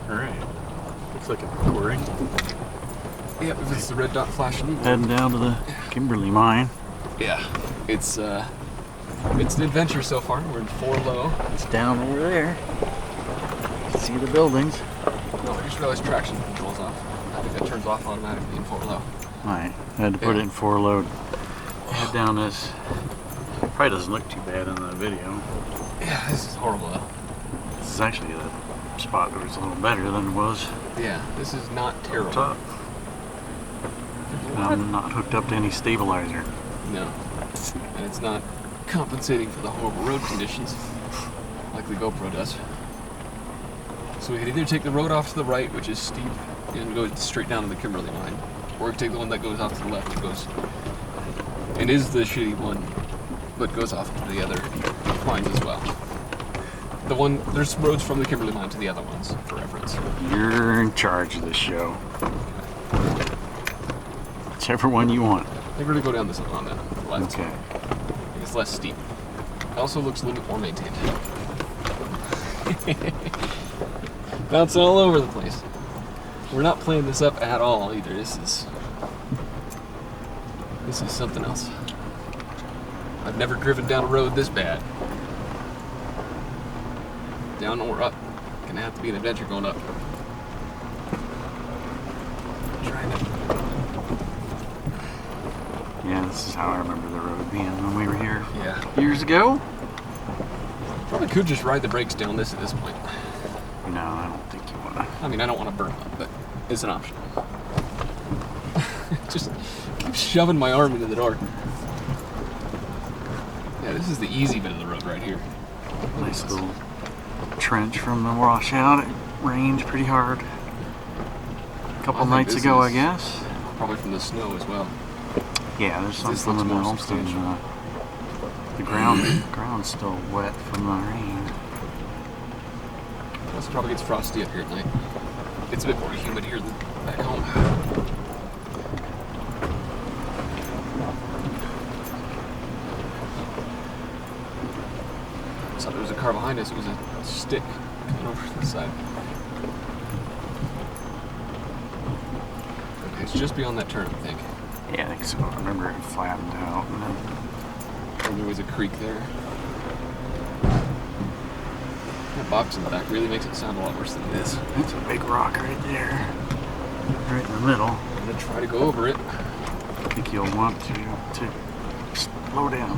Alright. Looks like it's recording. Yep, if it's the red dot flashing. Heading down to the Kimberly mine. Yeah. It's an adventure so far. We're in 4 low. It's down over there. You can see the buildings. No, I just realized traction control's off. I think that turns off automatically in 4 low. Alright, I had to put it in 4 load. Head down this. Probably doesn't look too bad in the video. Yeah, this is horrible though. This is actually the spot that was a little better than it was. Yeah, this is not terrible. Top. I'm not hooked up to any stabilizer. No. And it's not compensating for the horrible road conditions like the GoPro does. So we could either take the road off to the right, which is steep, and go straight down to the Kimberly mine, or we could take the one that goes off to the left that goes, and is the shitty one, but goes off to the other mines as well. There's roads from the Kimberly mine to the other ones, for reference. You're in charge of this show. Whichever one you want. I think we're gonna go down this one on the left. Okay. It's less steep. It also looks a little bit more maintained. Bouncing all over the place. We're not playing this up at all either. This is something else. I've never driven down a road this bad. Down or up. Gonna have to be an adventure going up. Trying to. Yeah, this is how I remember the road being when we were here years ago. Probably could just ride the brakes down this at this point. No, I don't think you want to. I mean, I don't want to burn them up, but it's an option. Just keep shoving my arm into the door. Yeah, this is the easy bit of the road right here. Nice little trench from the washout. It rained pretty hard a couple nights ago, I guess. Probably from the snow as well. Yeah, there's some fundamentals, and the ground's still wet from the rain. Plus, it probably gets frosty up here at night. It's a bit more humid here than back home. I thought there was a car behind us. It was a stick coming over to the side. Okay, it's just beyond that turn, I think. Yeah, I think so. I remember it flattened out. And there was a creek there. That box in the back really makes it sound a lot worse than it is. That's a big rock right there. Right in the middle. I'm going to try to go over it. I think you'll want to slow down.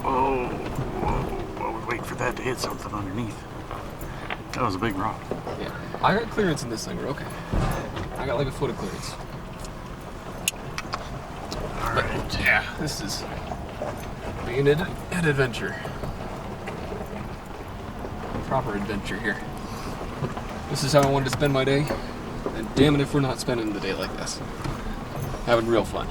Whoa, whoa, whoa. Wait for that to hit something underneath. That was a big rock. Yeah. I got clearance in this thing. We're okay. I got like a foot of clearance. Alright. Yeah, this is being an adventure. Proper adventure here. This is how I wanted to spend my day. And damn it if we're not spending the day like this. Having real fun.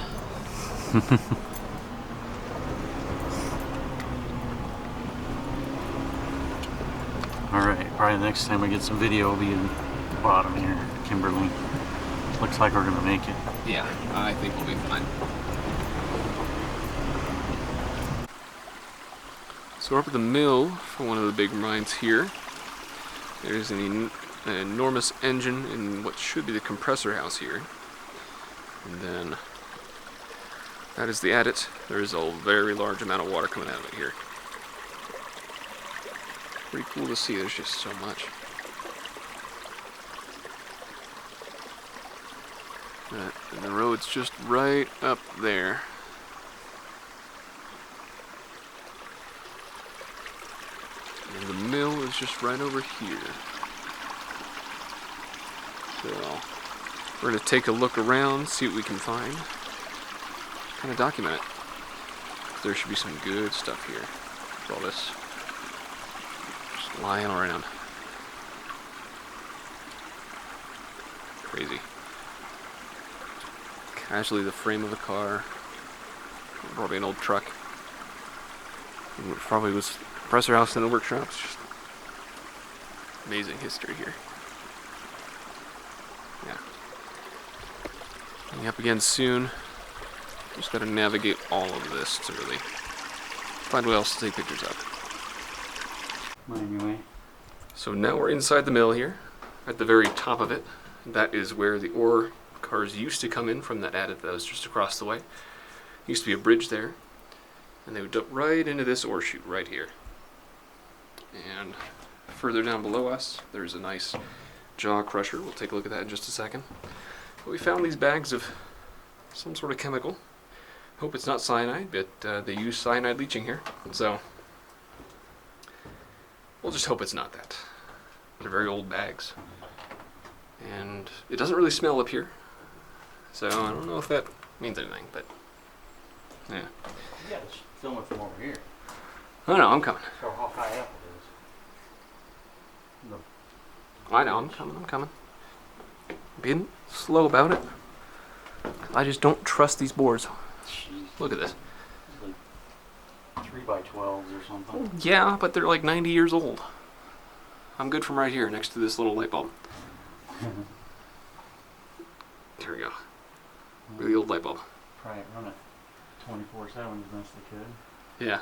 Alright, probably the next time we get some video will be in the bottom here, Kimberly. Looks like we're gonna make it. Yeah, I think we'll be fine. So we're up at the mill for one of the big mines here. There's an enormous engine in what should be the compressor house here. And then that is the adit. There is a very large amount of water coming out of it here. Pretty cool to see, there's just so much. And the road's just right up there. And the mill is just right over here. So we're going to take a look around, see what we can find. Kind of document it. There should be some good stuff here. With all this just lying around. Crazy. Casually the frame of a car. Probably an old truck. Probably was compressor house and a workshop. It's just amazing history here. Yeah. Coming up again soon. Just gotta navigate all of this to really find what else to take pictures of. Anyway. So now we're inside the mill here. at the very top of it, that is where the ore cars used to come in from that adit that was just across the way. Used to be a bridge there, and they would dump right into this ore chute right here. And further down below us, there's a nice jaw crusher. We'll take a look at that in just a second. But we found these bags of some sort of chemical. Hope it's not cyanide, but they use cyanide leaching here, so we'll just hope it's not that. They're very old bags. And it doesn't really smell up here, so I don't know if that means anything, but yeah. Yeah, let's film it from over here. Oh no, I'm coming. Show how high up it is. I know, I'm coming. Being slow about it. I just don't trust these boards. Jeez. Look at this. It's like 3x12s or something. Yeah, but they're like 90 years old. I'm good from right here next to this little light bulb. Here we go. Really old light bulb. Probably run it 24/7 as best they could. Yeah.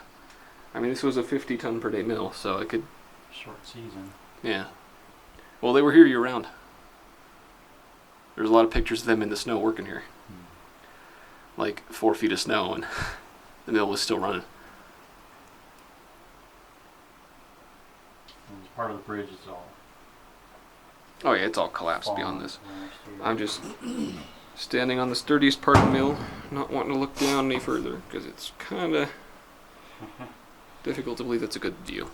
I mean, this was a 50-ton per day mill, so it could... Short season. Yeah. Well, they were here year-round. There's a lot of pictures of them in the snow working here. Like 4 feet of snow, and the mill was still running. And part of the bridge is all... Oh yeah, it's all collapsed beyond this. last year. I'm just standing on the sturdiest part of the mill, not wanting to look down any further, because it's kind of difficult to believe that's a good view.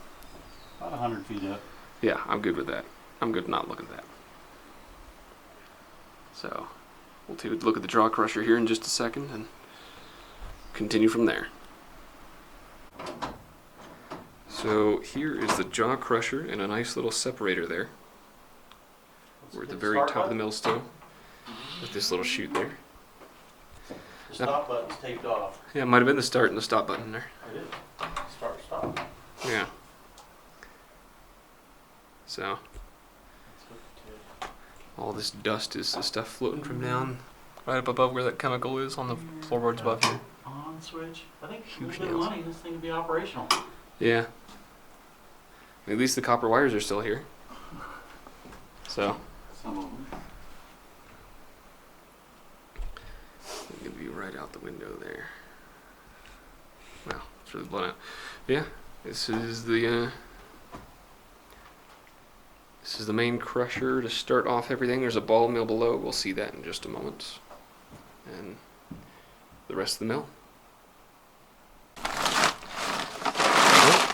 About 100 feet up. Yeah, I'm good with that. I'm good not looking at that. So, we'll take a look at the jaw crusher here in just a second and continue from there. So here is the jaw crusher and a nice little separator there. We're at the very top of the mill still, with this little chute there. The stop button's taped off. Yeah, it might have been the start and the stop button there. It is. Start, stop. Yeah. So, all this dust is the stuff floating from down right up above where that chemical is on the floorboards above here. On switch. I think Huge with nails. money, this thing would be operational. Yeah. At least the copper wires are still here. So, Some of them. it could be right out the window there. Wow, it's really blown out. Yeah, this is the main crusher to start off everything. There's a ball mill below. We'll see that in just a moment. And the rest of the mill.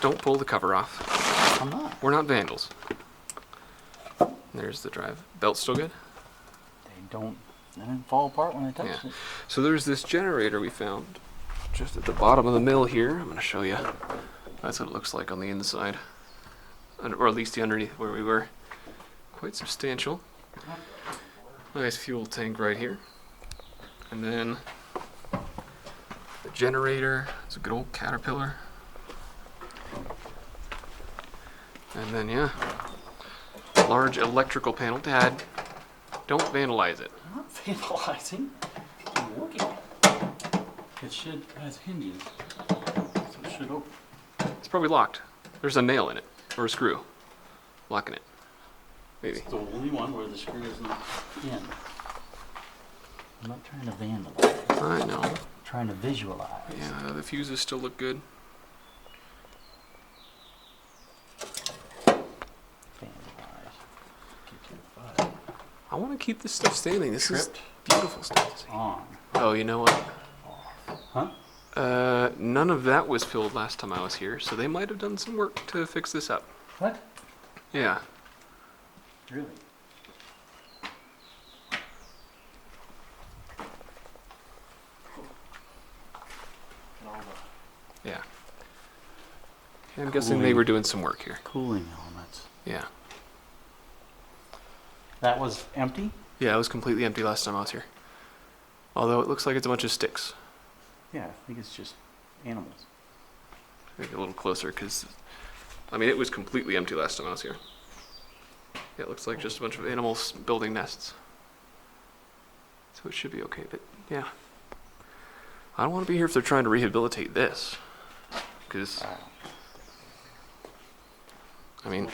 Don't pull the cover off. I'm not. We're not vandals. There's the drive. Belt's still good? They didn't fall apart when I touched Yeah. it. So there's this generator we found just at the bottom of the mill here. I'm going to show you. That's what it looks like on the inside. Or at least the underneath where we were. Quite substantial. Nice fuel tank right here. And then the generator. It's a good old Caterpillar. And then, yeah, large electrical panel. Dad, don't vandalize it. I'm not vandalizing. I'm looking. It has hinges. So it should open. It's probably locked. There's a nail in it, or a screw, locking it. Maybe. It's the only one where the screw is not in. I'm not trying to vandalize. I know. I'm trying to visualize. Yeah, the fuses still look good. Vandalize. Get your butt. I want to keep this stuff standing. This Tripped. is beautiful stuff. On. Oh, you know what? Huh? None of that was filled last time I was here, so they might have done some work to fix this up. What? Yeah. Really? Yeah. I'm guessing they were doing some work here. Cooling elements. Yeah. That was empty? Yeah, it was completely empty last time I was here. Although it looks like it's a bunch of sticks. Yeah, I think it's just animals. Make it a little closer, because, I mean, it was completely empty last time I was here. Yeah, it looks like just a bunch of animals building nests. So it should be okay, but yeah. I don't want to be here if they're trying to rehabilitate this. Because, I mean,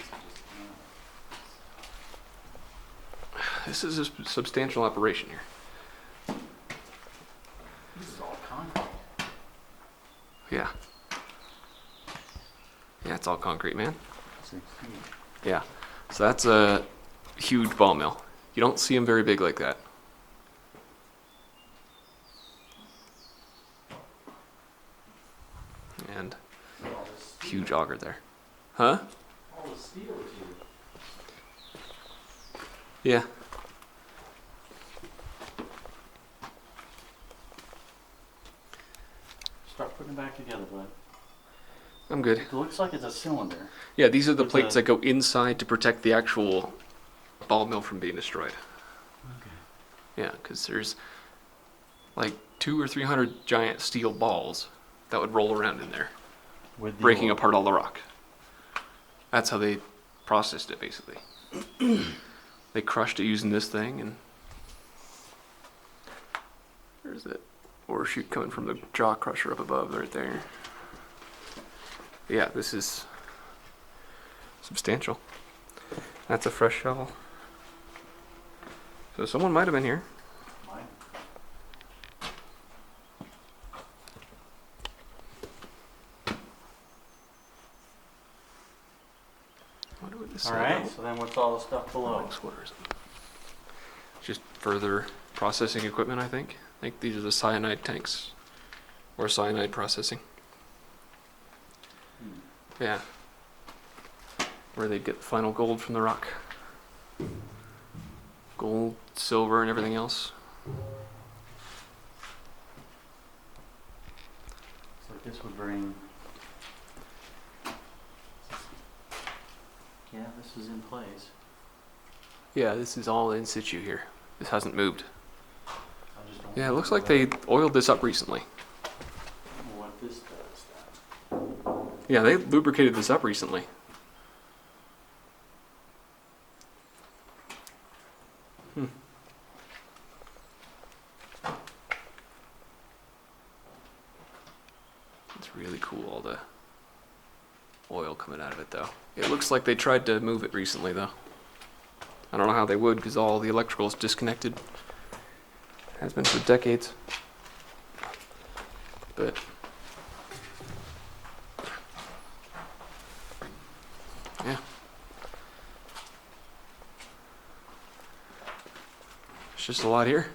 this is a substantial operation here. This is all concrete. Yeah. Yeah, it's all concrete, man. Yeah. So that's a huge ball mill. You don't see them very big like that. And huge auger there. Huh? All the steel is here. Yeah. Start putting it back together, bud. I'm good. It looks like it's a cylinder. Yeah, these are the With plates the- that go inside to protect the actual ball mill from being destroyed. Okay. Yeah, because there's like 200 or 300 giant steel balls that would roll around in there, With the breaking oil. apart all the rock. That's how they processed it, basically. They crushed it using this thing, and there's that ore chute coming from the jaw crusher up above right there. Yeah, this is substantial. That's a fresh shovel. So someone might have been here. Mine. I wonder what this All right, so then what's all the stuff below? Just further processing equipment, I think. I think these are the cyanide tanks, or cyanide processing. Yeah. Where they get the final gold from the rock. Gold, silver, and everything else. So this would bring. Yeah, this is in place. Yeah, this is all in situ here. This hasn't moved. I just don't Yeah, it know looks like they oiled this up recently. what this does. Then. Yeah, they lubricated this up recently. It's really cool, all the oil coming out of it, though. It looks like they tried to move it recently, though. I don't know how they would, because all the electrical is disconnected. Has been for decades. But yeah. It's just a lot here.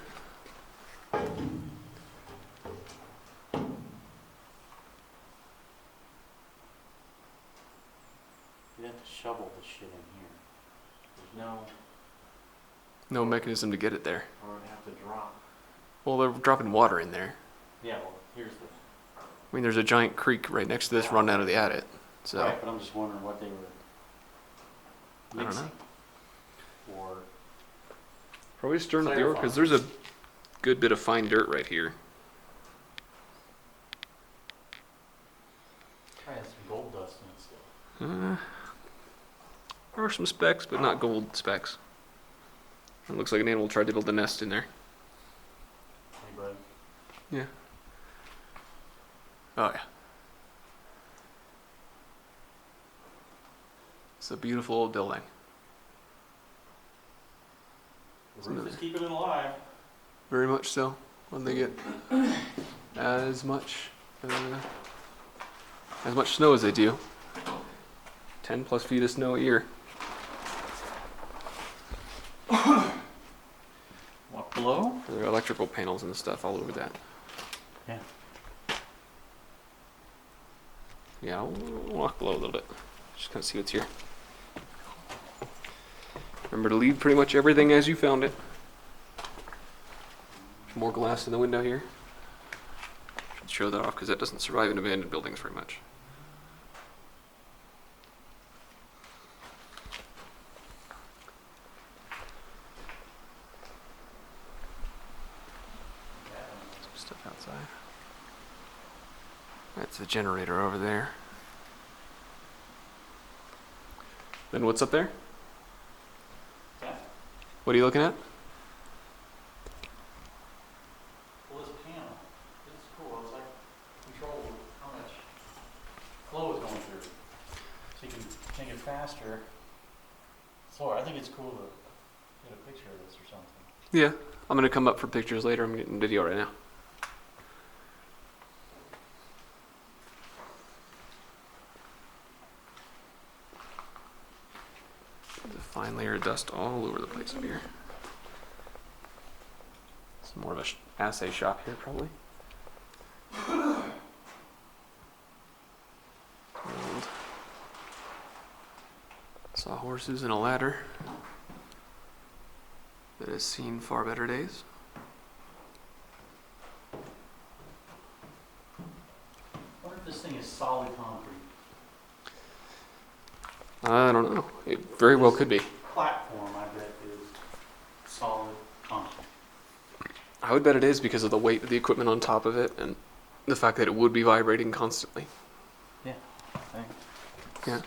You'd have to shovel this shit in here. There's no, No mechanism to get it there. or it'd have to drop. Well, they're dropping water in there. Yeah, well, here's the. I mean, there's a giant creek right next to this running out of the adit. So Right, but I'm just wondering what they were I don't mixing. know. Or Probably stirring up the ore, because there's a good bit of fine dirt right here. probably has some gold dust in it still. There are some specks, but not gold specks. It looks like an animal tried to build a nest in there. Hey, bud. Yeah. Oh, yeah. It's a beautiful old building. The roof is keeping it alive. Very much so. When they get as much snow as they do. 10 plus feet of snow a year. Walk below? There are electrical panels and stuff all over that. Yeah. Yeah, I'll walk below a little bit. Just kind of see what's here. Remember to leave pretty much everything as you found it. More glass in the window here. Should show that off because that doesn't survive in abandoned buildings very much. Some stuff outside. That's the generator over there. Then what's up there? Yeah. What are you looking at? Well, this panel, this is cool. It's like control how much flow is going through. So you can make it faster, slower. I think it's cool to Get a picture of this or something. Yeah, I'm gonna come up for pictures later. I'm getting video right now. There's a fine layer of dust all over the place up here. It's more of a assay shop here, probably. And sawhorses and a ladder that has seen far better days. I wonder if this thing is solid concrete. I don't know. It very well could be. Platform, I bet, is solid concrete. I would bet it is because of the weight of the equipment on top of it and the fact that it would be vibrating constantly. Yeah, I think. Yeah.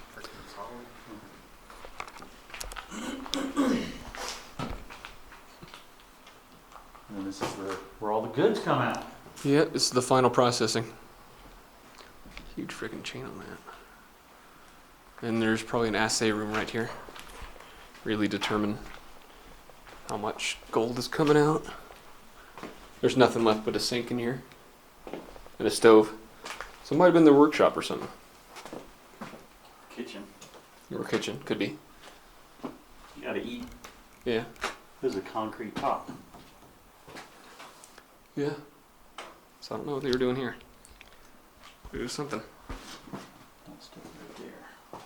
And this is where all the goods come out. Yeah, this is the final processing. Huge freaking chain on that. And there's probably an assay room right here. Really determine how much gold is coming out. There's nothing left but a sink in here. And a stove. So it might have been their workshop or something. Kitchen. Or kitchen, could be. You gotta eat. Yeah. This is a concrete top. Yeah. So I don't know what they were doing here. It was something. Don't step right there.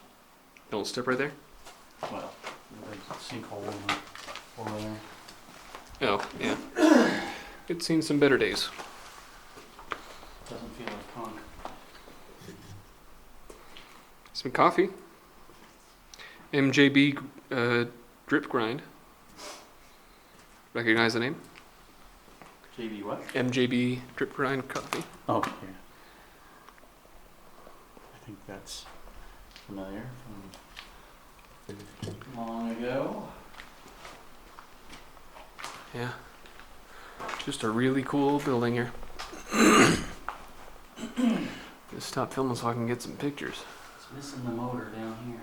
Don't step right there? Well, there's a sinkhole over there. Oh, yeah. It's seen some better days. Doesn't feel like concrete. Some coffee. MJB drip grind. Recognize the name? JB what? MJB drip grind coffee. Oh, yeah. I think that's familiar from long ago. Yeah. Just a really cool building here. Just stop filming so I can get some pictures. It's missing the motor down here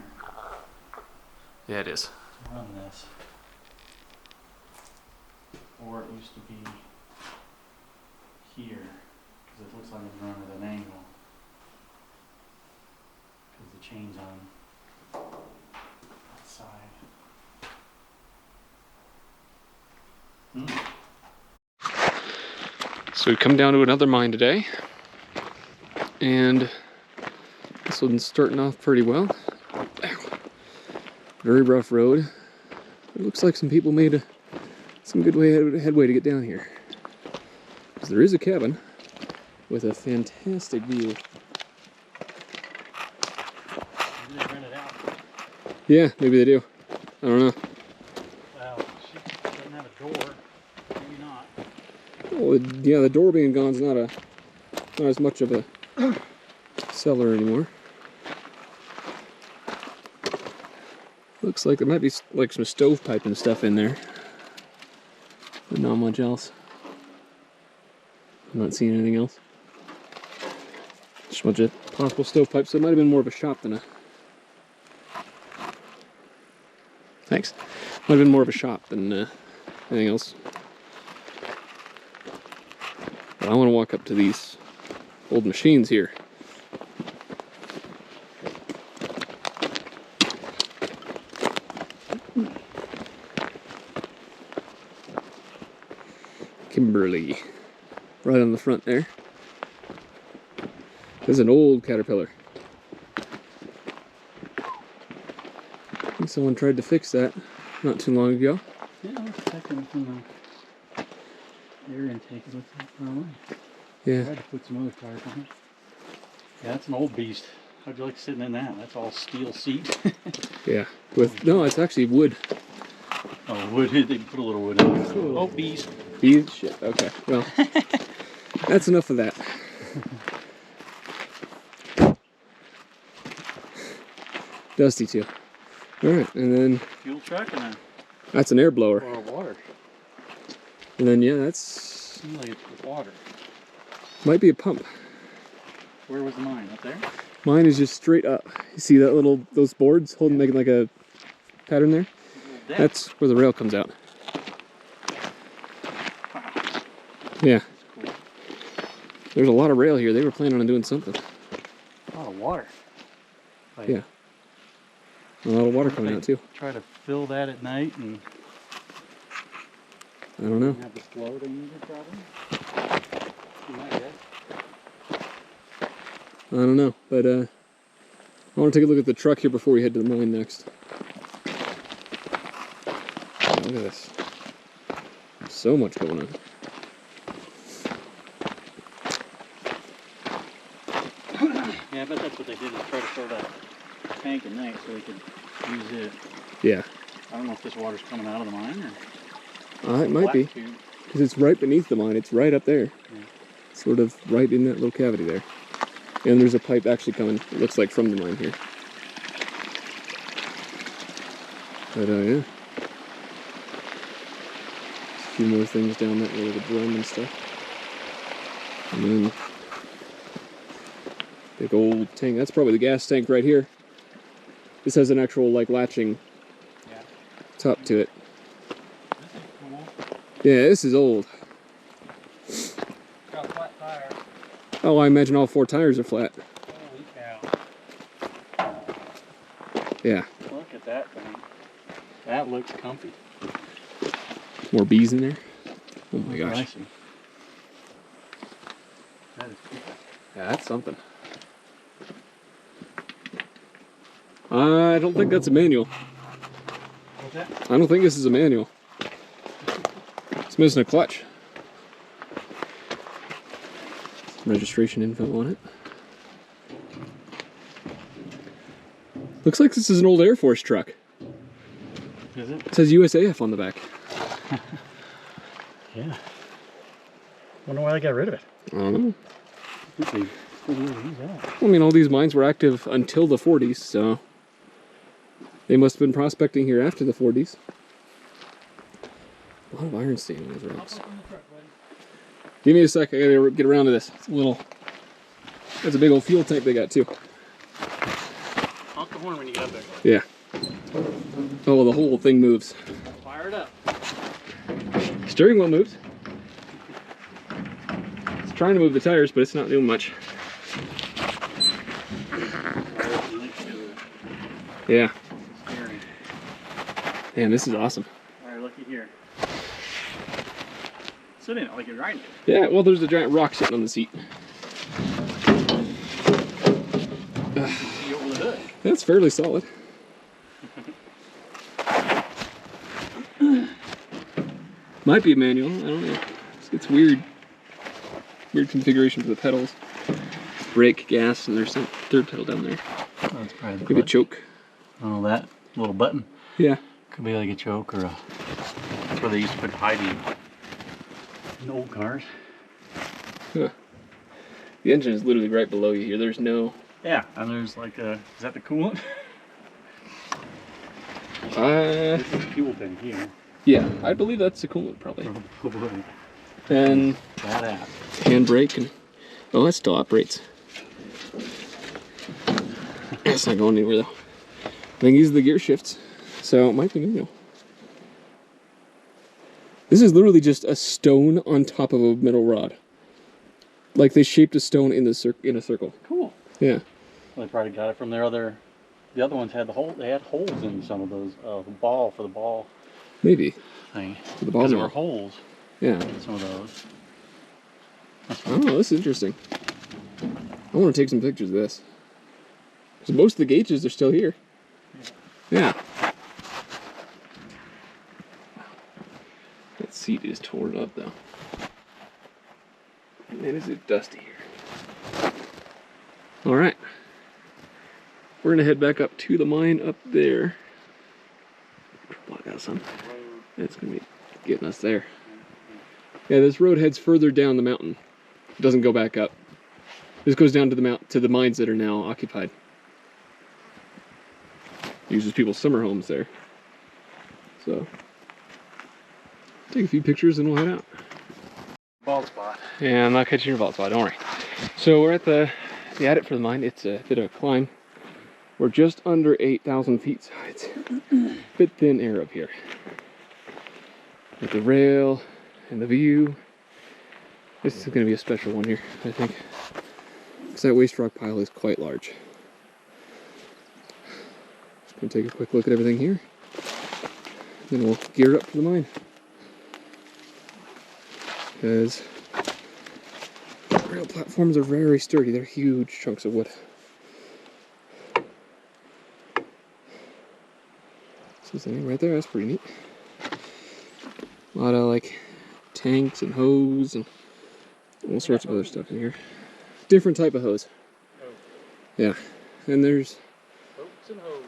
Yeah, it is. to run this. Or it used to be here, because it looks like it's run at an angle. Because the chain's on that side. So we come down to another mine today. And this one's starting off pretty well. Very rough road. It looks like some people made some good headway to get down here. Because there is a cabin with a fantastic view. Maybe they rent it out. Yeah, maybe they do. I don't know. Well, she doesn't have a door. Maybe not. Well, yeah, the door being gone is not as much of a cellar anymore. Looks like there might be like some stovepipe and stuff in there, but not much else. I'm not seeing anything else. Just a bunch of possible stovepipes. So it might have been more of a shop than a. Thanks. Might have been more of a shop than anything else. But I want to walk up to these old machines here. Kimberly, right on the front there. There's an old Caterpillar. I think someone tried to fix that not too long ago. Yeah, it's checking from the air intake. It looks like probably. Yeah. I had to put some other tires on it. Yeah, that's an old beast. How'd you like sitting in that? That's all steel seat. Yeah. No, it's actually wood. Oh, wood. They put a little wood in it. Oh, beast. Bees? Shit. Okay. Well, that's enough of that. Dusty too. All right, and then Fuel truck and that's an air blower. or water. And then yeah, that's Seems like it's water. might be a pump. Where was mine? Up there? Mine is just straight up. You see those boards holding making like a pattern there? That's where the rail comes out. Yeah. Cool. There's a lot of rail here. They were planning on doing something. A lot of water. Like, Yeah. A lot of water coming out too. Try to fill that at night and I don't know. have the flow they needed probably. You might guess. I don't know, but I want to take a look at the truck here before we head to the mine next. Oh, look at this. So much going on. Yeah, I bet that's what they did, is try to fill that tank at night so we could use it. Yeah. I don't know if this water's coming out of the mine or... It might be. Because it's right beneath the mine. It's right up there. Yeah. Sort of right in that little cavity there. And there's a pipe actually coming, it looks like, from the mine here. But, yeah. A few more things down that way, the drum and stuff. And then... big old tank. That's probably the gas tank right here. This has an actual, like, latching top to it. This is cool. Yeah, this is old. Got a flat tire. Oh, I imagine all 4 tires are flat. Holy cow. Yeah. Look at that thing. That looks comfy. More bees in there. Oh my gosh. I see. That is cool. Yeah, that's something. I don't think that's a manual. What's that? I don't think this is a manual. It's missing a clutch. Registration info on it. Looks like this is an old Air Force truck. Is it? It says USAF on the back. Yeah. Wonder why they got rid of it. I don't know. I I mean, all these mines were active until the 40s, so they must have been prospecting here after the 40s. A lot of iron staying in those rocks. Give me a sec, I gotta get around to this. It's a little... That's a big old fuel tank they got too. Honk the horn when you get up there. Yeah. Oh, the whole thing moves. Fire it up. Steering wheel moves. It's trying to move the tires, but it's not doing much. Yeah. Steering. Man, this is awesome. Alright, looky here. Sit in it like you're riding it. Yeah, well, there's a giant rock sitting on the seat. See over the hood. That's fairly solid. Might be a manual, I don't know. It's weird. Weird configuration for the pedals. Brake, gas, and there's some third pedal down there. Oh, that's probably the Maybe a choke. Oh, that little button. Yeah. Could be like a choke or a... That's where they used to put hiding in old cars. Huh. The engine is literally right below you here. There's no... Yeah, and there's like a... Is that the coolant? This is a fuel tank here. Yeah, I believe that's the coolant probably. Probably. And Badass. handbrake and... Oh, that still operates. It's not going anywhere though. I think these are the gear shifts, so it might be manual. This is literally just a stone on top of a metal rod. Like they shaped a stone in the in a circle. Cool. Yeah. Well, they probably got it from their other... The other ones had the hole. They had holes in some of those. The ball for the ball Maybe. thing. For the ball Because there mill. were holes Yeah. in some of those. Oh, this is interesting. I want to take some pictures of this. Because most of the gauges are still here. Yeah. That seat is torn up though. Man, is it dusty here. Alright. We're going to head back up to the mine up there. Block out some. It's going to be getting us there. Yeah, this road heads further down the mountain. It doesn't go back up. This goes down to the mines that are now occupied. Uses people's summer homes there. So, take a few pictures and we'll head out. Bald spot. Yeah, I'm not catching your bald spot, don't worry. So we're at the adit for the mine. It's a bit of a climb. We're just under 8,000 feet, so it's bit thin air up here. With the rail and the view. This is going to be a special one here, I think. Because that waste rock pile is quite large. Just going to take a quick look at everything here. Then we'll gear up for the mine. Because rail platforms are very sturdy. They're huge chunks of wood. See something right there? That's pretty neat. A lot of like tanks and hose and all sorts of other stuff in here. Different type of hose. Yeah. And there's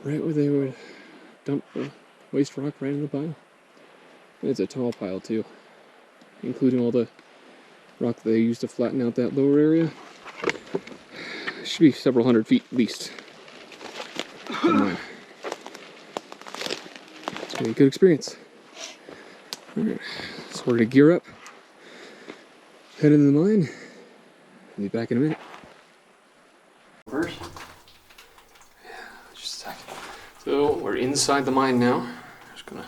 right where they would dump the waste rock right in the pile. And it's a tall pile too, including all the rock that they used to flatten out that lower area. Should be several hundred feet at least. It's gonna be a good experience. Alright, so we're gonna gear up, head into the mine, and be back in a minute. First? Yeah, just a second. So we're inside the mine now. Just gonna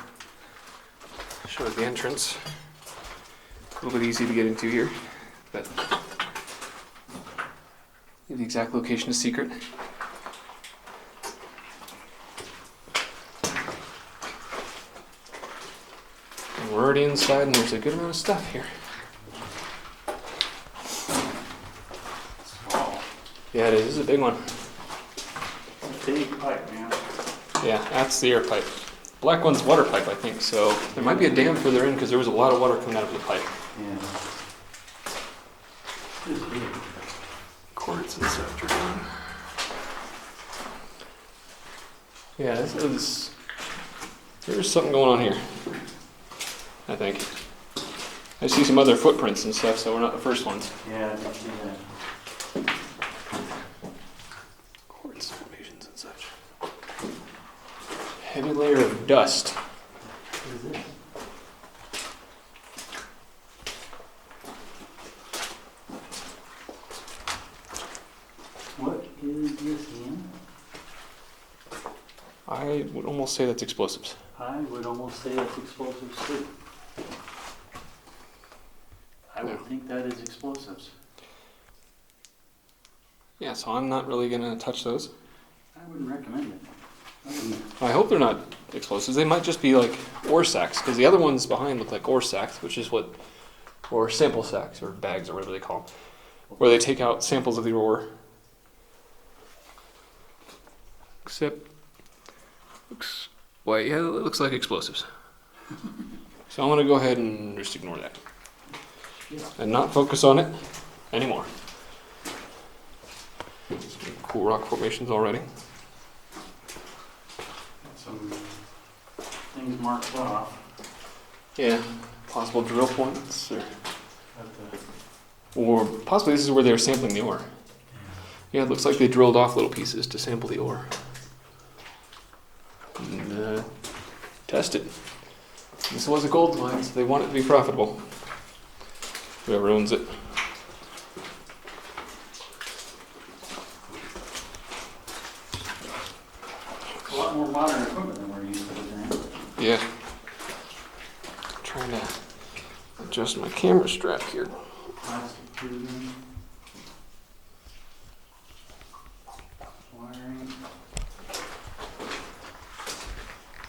show you the entrance. A little bit easy to get into here, but the exact location is secret. And we're already inside, and there's a good amount of stuff here. Yeah, it is. This is a big one. Big pipe, man. Yeah, that's the air pipe. Black one's water pipe, I think, so there might be a dam further in because there was a lot of water coming out of the pipe. Yeah. This is big. Quartz and stuff drawn. Yeah, there's something going on here, I think. I see some other footprints and stuff, so we're not the first ones. Yeah, I can see that. Quartz formations and such. Heavy layer of dust. What is this? What is this, Ian? I would almost say that's explosives. I would almost say that's explosives too. I would think that is explosives. Yeah, so I'm not really going to touch those. I wouldn't recommend it. I hope they're not explosives. They might just be like ore sacks, because the other ones behind look like ore sacks, which is what, or sample sacks, or bags, or whatever they call them, where they take out samples of the ore. Except, it looks like explosives. So I'm going to go ahead and just ignore that. And not focus on it anymore. Some cool rock formations already. Some things marked off. Yeah, possible drill points, or possibly this is where they were sampling the ore. Yeah, it looks like they drilled off little pieces to sample the ore. And test it. This was a gold mine, so they want it to be profitable. Whoever owns it. A lot more modern equipment than we're used to. Yeah. Trying to adjust my camera strap here. Plastic tubing. Wiring.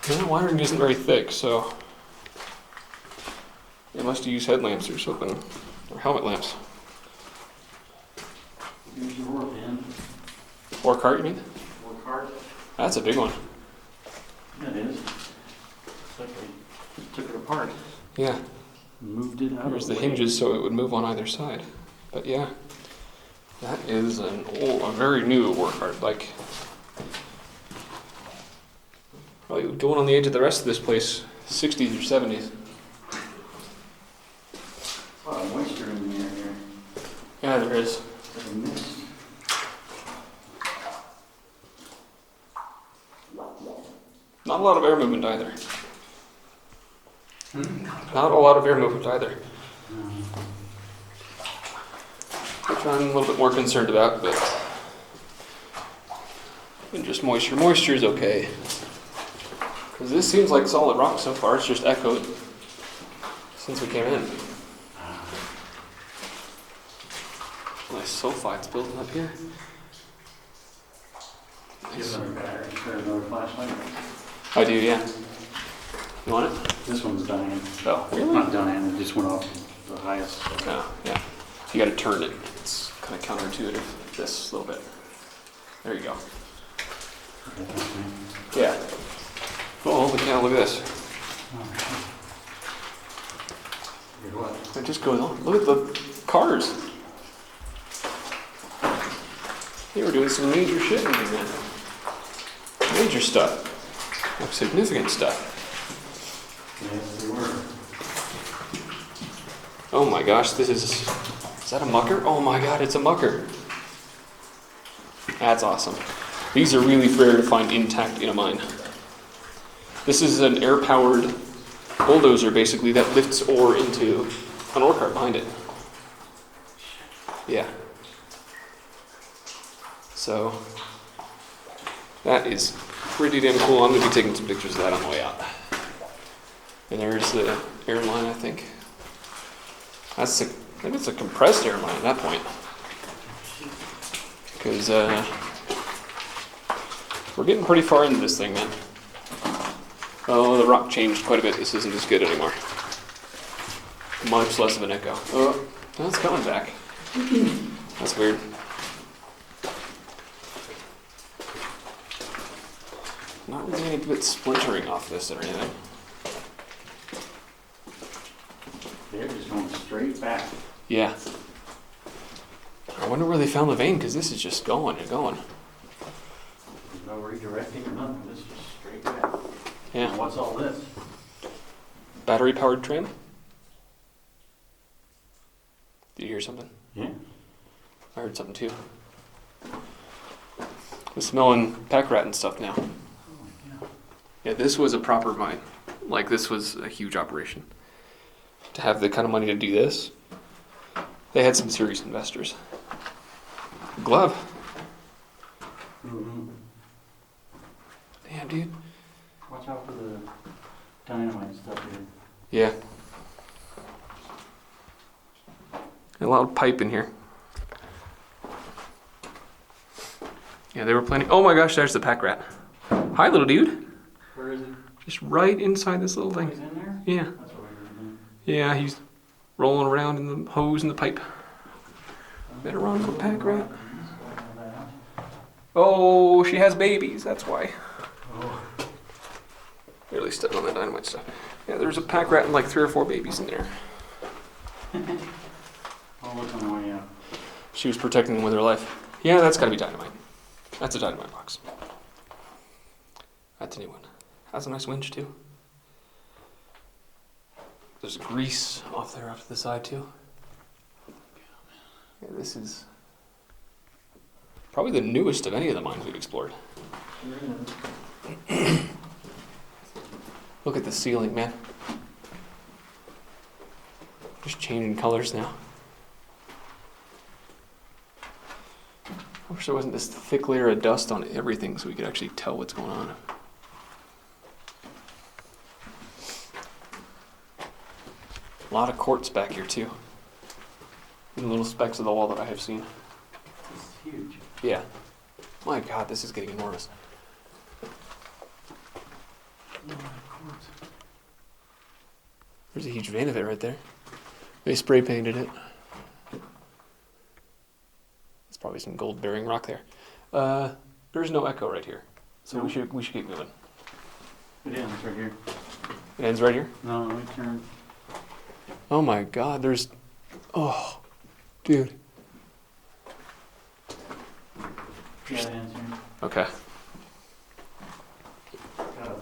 Yeah, the wiring isn't very thick, so they must use headlamps or something, or helmet lamps. Here's the ore bin. Ore cart, you mean? Ore cart. That's a big one. That is. Looks like they just took it apart. Yeah. Moved it out. There's the hinges so it would move on either side. But yeah, that is a very new ore cart. Like, probably going on the edge of the rest of this place, 60s or 70s. A lot of moisture in the air here. Yeah, there is. It's like a mist. Not a lot of air movement either. Not a lot of air movement either. Which I'm a little bit more concerned about, but and just moisture. Moisture is okay. Because this seems like solid rock so far. It's just echoed since we came in. Nice sulfides building up here. Nice. Another flashlight. I do, yeah. You want it? This one's dying. Oh, really? Not dying, it just went off the highest. Oh, yeah. You gotta turn it. It's kind of counterintuitive, this little bit. There you go. Yeah. Oh, holy cow, look at this. It just goes on. Look at the cars. They were doing some major shit in here, man. Major stuff. Like significant stuff. Yes, they were. Oh my gosh, this is that a mucker? Oh my god, it's a mucker. That's awesome. These are really rare to find intact in a mine. This is an air-powered bulldozer, basically, that lifts ore into an ore cart behind it. Yeah. So, that is pretty damn cool. I'm going to be taking some pictures of that on the way out. And there's the airline, I think. I think it's a compressed airline at that point. Because we're getting pretty far into this thing, man. Oh, the rock changed quite a bit. This isn't as good anymore. Much less of an echo. Oh, it's coming back. That's weird. Not really any bit splintering off this or anything. They're just going straight back. Yeah. I wonder where they found the vein, because this is just going and going. There's no redirecting or nothing. This is just straight back. Yeah. Now, what's all this? Battery-powered train? Did you hear something? Yeah. I heard something too. I'm smelling pack rat and stuff now. Oh, yeah. Yeah, this was a proper mine. Like, this was a huge operation. To have the kind of money to do this, they had some serious investors. Glove. Mm-hmm. Damn, dude. Watch out for the dynamite stuff here. Yeah. A loud pipe in here. Yeah, they were planning. Oh my gosh, there's the pack rat. Hi, little dude. Where is it? Just right inside this little Oh, thing. he's in there? Yeah. That's what we're doing. Yeah, he's rolling around in the hose and the pipe. Better run for pack rat. Oh, she has babies, that's why. Oh. Barely stepped on the dynamite stuff. Yeah, there's a pack rat and like 3 or 4 babies in there. I'll look on the way out. She was protecting them with her life. Yeah, that's gotta be dynamite. That's a dynamite box. That's a new one. Has a nice winch too. There's grease off there off to the side too. Yeah, this is probably the newest of any of the mines we've explored. Look at the ceiling, man. Just changing colors now. I wish there wasn't this thick layer of dust on everything so we could actually tell what's going on. A lot of quartz back here too. And little specks of the wall that I have seen. It's huge. Yeah. My God, this is getting enormous. There's a huge vein of it right there. They spray painted it. It's probably some gold bearing rock there. There's no echo right here, so we should keep moving. It ends right here. It ends right here. No, let me turn. Oh my God, there's. Oh, dude. Yeah, it ends here. Okay. Got a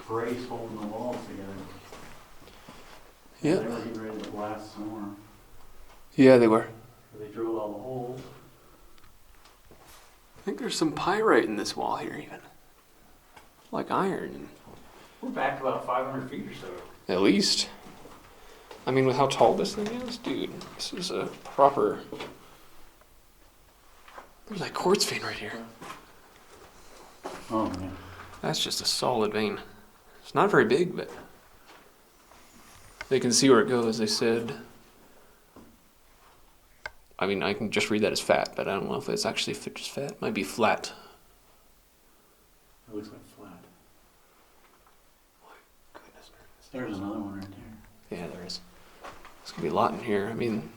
brace holding the walls together. Yeah. They were getting ready to blast some more. Yeah, they were. They drilled all the holes. I think there's some pyrite in this wall here, even. Like iron. We're back about 500 feet or so. At least. I mean, with how tall this thing is, dude, this is a proper. There's that quartz vein right here. Oh, man. That's just a solid vein. It's not very big, but they can see where it goes. They said, I mean, I can just read that as fat, but I don't know if it's actually just fat. It might be flat. It looks like flat. My goodness gracious. There's another one right there. Yeah, there is. There's going to be a lot in here. I mean,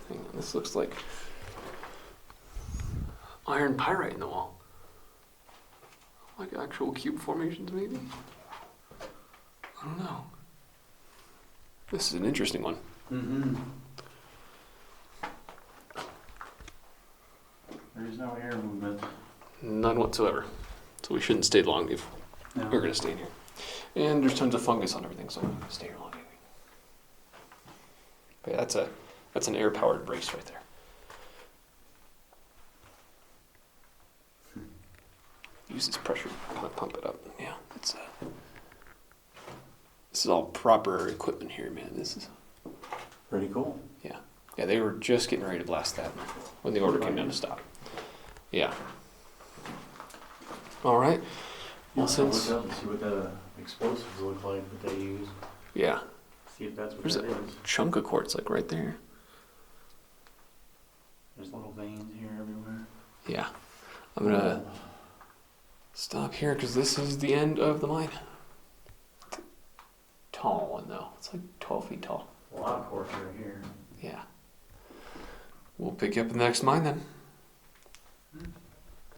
hang on, this looks like iron pyrite in the wall. Like actual cube formations, maybe? I don't know. This is an interesting one. Mm-hmm. There's no air movement. None whatsoever. So we shouldn't stay long if No. we're going to stay in here. And there's tons of fungus on everything, so I'm not going to stay here long anyway. But yeah, that's an air-powered brace right there. Use this pressure to pump it up. Yeah, this is all proper equipment here, man. This is Pretty cool. yeah. They were just getting ready to blast that when the order came down to stop. Yeah. All right. Well, since look up and see what the explosives look like that they use. yeah, See if that's what there's that a is. chunk of quartz like right there. There's little veins here everywhere. Yeah, I'm gonna stop here because this is the end of the mine. Tall one though. It's like 12 feet tall. A lot of quartz right here. Yeah. We'll pick you up in the next mine then.